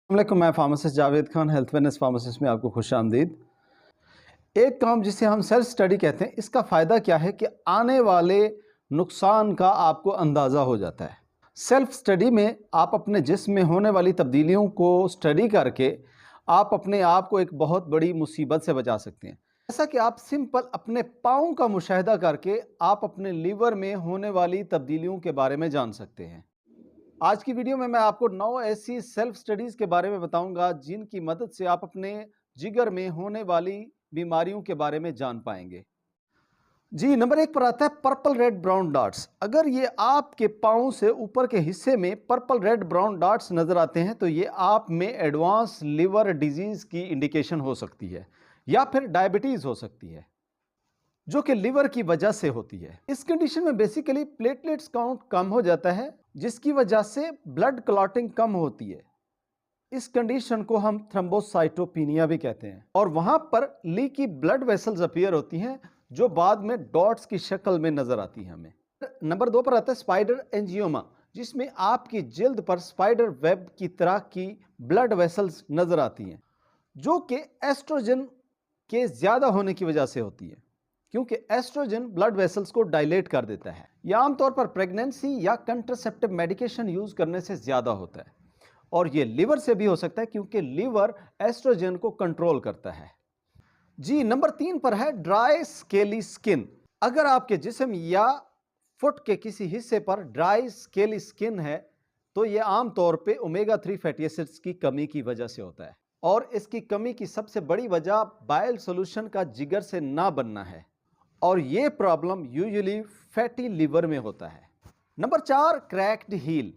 वालेकुम, मैं pharmacist Javed Khan health wellness pharmacist में आपको खुश आमदीद। एक काम जिसे हम सेल्फ स्टडी कहते हैं, इसका फ़ायदा क्या है कि आने वाले नुकसान का आपको अंदाज़ा हो जाता है। सेल्फ स्टडी में आप अपने जिस्म में होने वाली तब्दीलियों को स्टडी करके आप अपने आप को एक बहुत बड़ी मुसीबत से बचा सकते हैं। जैसा कि आप सिंपल अपने पाँव का मुशाहिदा करके आप अपने लीवर में होने वाली तब्दीलियों के बारे में जान सकते हैं। आज की वीडियो में मैं आपको 9 ऐसी सेल्फ स्टडीज़ के बारे में बताऊंगा जिनकी मदद से आप अपने जिगर में होने वाली बीमारियों के बारे में जान पाएंगे। जी, नंबर 1 पर आता है पर्पल रेड ब्राउन डॉट्स। अगर ये आपके पाँव से ऊपर के हिस्से में पर्पल रेड ब्राउन डॉट्स नज़र आते हैं तो ये आप में एडवांस लिवर डिजीज़ की इंडिकेशन हो सकती है या फिर डायबिटीज़ हो सकती है, जो कि लिवर की वजह से होती है। इस कंडीशन में बेसिकली प्लेटलेट्स काउंट कम हो जाता है, जिसकी वजह से ब्लड क्लॉटिंग कम होती है। इस कंडीशन को हम थ्रोम्बोसाइटोपिनिया भी कहते हैं और वहां पर लीकी ब्लड वेसल्स अपीयर होती हैं, जो बाद में डॉट्स की शक्ल में नजर आती हैं हमें। नंबर 2 पर आता है स्पाइडर एंजियोमा, जिसमें आपकी जिल्द पर स्पाइडर वेब की तरह की ब्लड वेसल्स नजर आती हैं, जो कि एस्ट्रोजन के ज्यादा होने की वजह से होती है, क्योंकि एस्ट्रोजन ब्लड वेसल्स को डायलेट कर देता है। यह आमतौर पर प्रेगनेंसी या कंट्रासेप्टिव मेडिकेशन यूज करने से ज्यादा होता है और यह लिवर से भी हो सकता है, क्योंकि लिवर एस्ट्रोजन को कंट्रोल करता है। जी, नंबर 3 पर है ड्राई स्केली स्किन। अगर आपके जिस्म या फुट के किसी हिस्से पर ड्राई स्केली स्किन है तो यह आमतौर पे ओमेगा 3 फैटी एसिड्स की कमी की वजह से होता है और इसकी कमी की सबसे बड़ी वजह बाइल सॉल्यूशन का जिगर से ना बनना है और ये प्रॉब्लम यूजुअली फैटी लिवर में होता है। Number 4, cracked heel.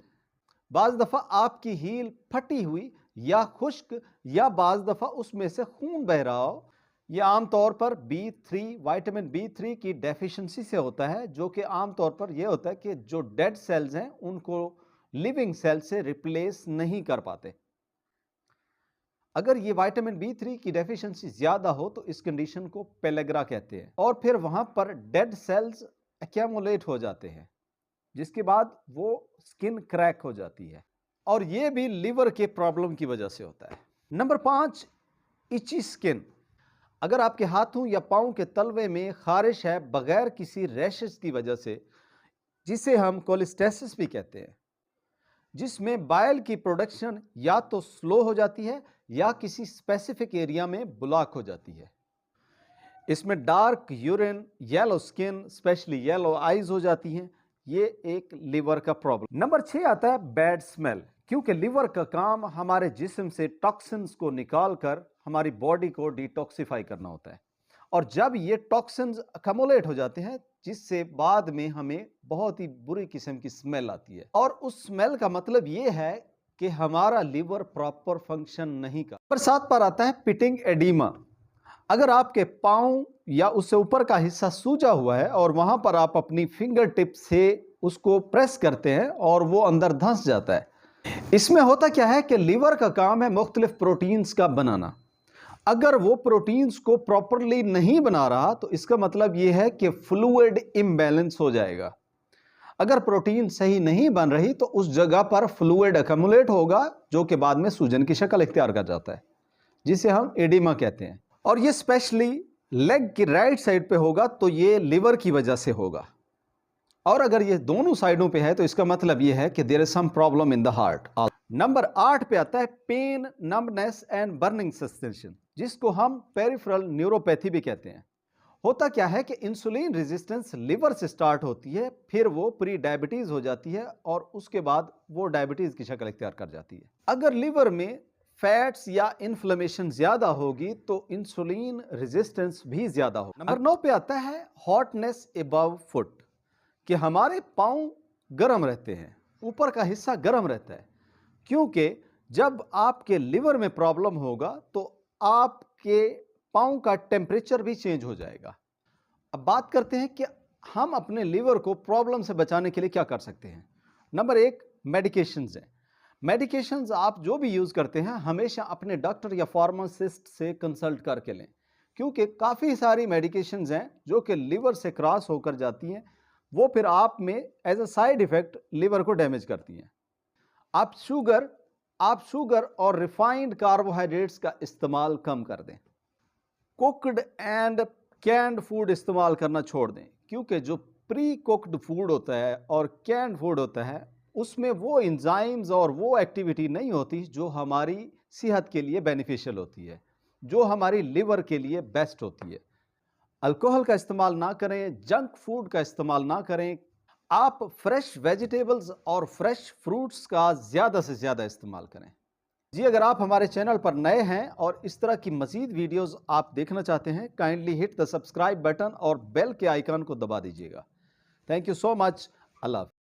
बाज़ दफ़ा आपकी हील फटी हुई या खुश्क या बाज़ दफ़ा उसमें से खून बह रहा हो। यह आमतौर पर विटामिन B3 की डेफिशिएंसी से होता है, जो कि आमतौर पर यह होता है कि जो डेड सेल्स हैं उनको लिविंग सेल से रिप्लेस नहीं कर पाते। अगर ये विटामिन B3 की डेफिशिएंसी ज्यादा हो तो इस कंडीशन को पेलेग्रा कहते हैं और फिर वहां पर डेड सेल्स एक्यूमुलेट हो जाते हैं, जिसके बाद वो स्किन क्रैक हो जाती है और ये भी लिवर के प्रॉब्लम की वजह से होता है। Number 5, इची skin. अगर आपके हाथों या पाँव के तलवे में खारिश है बगैर किसी रैशेस की वजह से, जिसे हम कोलिस्टेसिस भी कहते हैं, जिसमें बाइल की प्रोडक्शन या तो स्लो हो जाती है या किसी स्पेसिफिक एरिया में ब्लॉक हो जाती है। इसमें dark urine, yellow skin, specially yellow eyes हो जाती हैं। ये एक लिवर का प्रॉब्लम। नंबर 6 आता है बैड स्मेल, क्योंकि लिवर का काम हमारे जिस्म से टॉक्सिन्स को निकाल कर हमारी बॉडी को डिटॉक्सिफाई करना होता है और जब ये टॉक्सिन्स अकमुलेट हो जाते हैं, जिससे बाद में हमें बहुत ही बुरी किस्म की स्मेल आती है और उस स्मेल का मतलब ये है कि हमारा लिवर प्रॉपर फंक्शन नहीं कर। नंबर 7 पर आता है पिटिंग एडीमा। अगर आपके पाँव या उससे ऊपर का हिस्सा सूजा हुआ है और वहां पर आप अपनी फिंगर टिप से उसको प्रेस करते हैं और वो अंदर धंस जाता है, इसमें होता क्या है कि लिवर का काम है मुख्तलिफ प्रोटीन्स का बनाना। अगर वो प्रोटीन्स को प्रॉपरली नहीं बना रहा तो इसका मतलब यह है कि फ्लूइड इम्बैलेंस हो जाएगा। अगर प्रोटीन सही नहीं बन रही तो उस जगह पर फ्लूइड अकमुलेट होगा, जो कि बाद में सूजन की शक्ल इख्तियार कर जाता है, जिसे हम एडिमा कहते हैं और ये स्पेशली लेग की राइट साइड पे होगा तो ये लिवर की वजह से होगा और अगर ये दोनों साइडों पे है तो इसका मतलब ये है कि there is some problem in the heart. Number 8 पे आता है pain, numbness and burning sensation, जिसको हम पेरिफेरल न्यूरोपैथी भी कहते हैं। होता क्या है कि इंसुलिन रेजिस्टेंस लिवर से स्टार्ट होती है, फिर वो प्री डायबिटीज हो जाती है और उसके बाद वो डायबिटीज की शक्ल इख्तियार कर जाती है। अगर लिवर में फैट्स या इन्फ्लेमेशन ज्यादा होगी तो इंसुलिन रेजिस्टेंस भी ज्यादा होगा। नंबर 9 पे आता है हॉटनेस अबव फुट, कि हमारे पाँव गर्म रहते हैं, ऊपर का हिस्सा गर्म रहता है, क्योंकि जब आपके लिवर में प्रॉब्लम होगा तो आपके पाँव का टेम्परेचर भी चेंज हो जाएगा। अब बात करते हैं कि हम अपने लिवर को प्रॉब्लम से बचाने के लिए क्या कर सकते हैं। नंबर 1, मेडिकेशंस हैं। मेडिकेशंस आप जो भी यूज़ करते हैं हमेशा अपने डॉक्टर या फार्मासिस्ट से कंसल्ट करके लें, क्योंकि काफ़ी सारी मेडिकेशंस हैं जो कि लिवर से क्रॉस होकर जाती हैं, वो फिर आप में as a side effect liver को डैमेज करती हैं। आप शुगर आप शुगर और रिफाइंड कार्बोहाइड्रेट्स का इस्तेमाल कम कर दें। कुक्ड एंड कैंड फूड इस्तेमाल करना छोड़ दें, क्योंकि जो प्री कुक्ड फूड होता है और कैंड फूड होता है उसमें वो एंजाइम्स और वो एक्टिविटी नहीं होती जो हमारी सेहत के लिए बेनिफिशियल होती है, जो हमारी लिवर के लिए बेस्ट होती है। अल्कोहल का इस्तेमाल ना करें, जंक फूड का इस्तेमाल ना करें। आप फ्रेश वेजिटेबल्स और फ्रेश फ्रूट्स का ज़्यादा से ज़्यादा इस्तेमाल करें। जी, अगर आप हमारे चैनल पर नए हैं और इस तरह की मज़ीद वीडियोस आप देखना चाहते हैं, kindly hit the subscribe button और बेल के आइकन को दबा दीजिएगा। Thank you so much. अल्लाह हाफ़िज़।